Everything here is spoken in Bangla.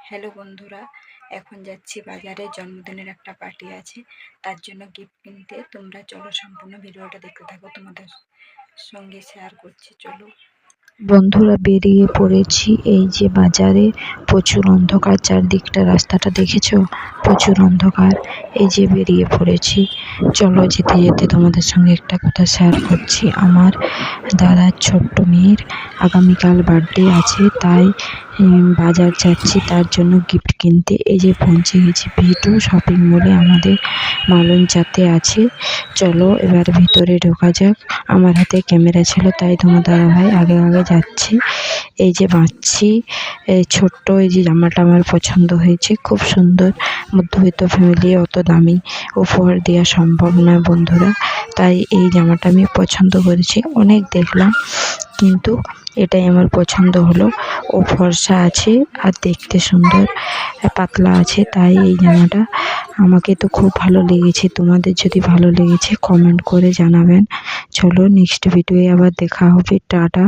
হ্যালো বন্ধুরা, এখন যাচ্ছি বাজারে। জন্মদিনের একটা পার্টি আছে, তার জন্য গিফট কিনতে। তোমরা চলো, সম্পূর্ণ ভিডিওটা দেখতে থাকো, তোমাদের সঙ্গে শেয়ার করছি। চলো বন্ধুরা, বেরিয়ে পড়েছি এই যে বাজারে। প্রচুর অন্ধকার, চারদিকটা রাস্তাটা দেখেছো, প্রচুর অন্ধকার। এই যে বেরিয়ে পড়েছি, চলো যেতে যেতে তোমাদের সঙ্গে একটা কথা শেয়ার করছি। আমার দাদার ছোট্ট মেয়ের আগামীকাল বার্থডে আছে, তাই বাজার যাচ্ছি তার জন্য গিফট কিনতে। এই যে পৌঁছে গেছি ভি2 শপিং মলে, আমাদের মালঞ্চাতে আছে। চলো এবার ভিতরে ঢোকা যাক। আমার হাতে ক্যামেরা ছিল, তাই তোমার দাদাভাই আগে আগে যাচ্ছে। এই যে বাঁচছি, এই ছোট্ট এই যে জামাটা আমার পছন্দ হয়েছে, খুব সুন্দর। মধ্যবিত্ত ফ্যামিলি, অত দামি উপহার দেওয়া সম্ভব নয় বন্ধুরা, তাই এই জামাটা আমি পছন্দ করেছি। অনেক দেখলাম, কিন্তু এটাই আমার পছন্দ হলো। ও ফর্সা আছে আর দেখতে সুন্দর, পাতলা আছে, তাই এই জামাটা আমাকে তো খুব ভালো লেগেছে। তোমাদের যদি ভালো লেগেছে কমেন্ট করে জানাবেন। চলো নেক্সট ভিডিওয়ে আবার দেখা হবে। টাটা।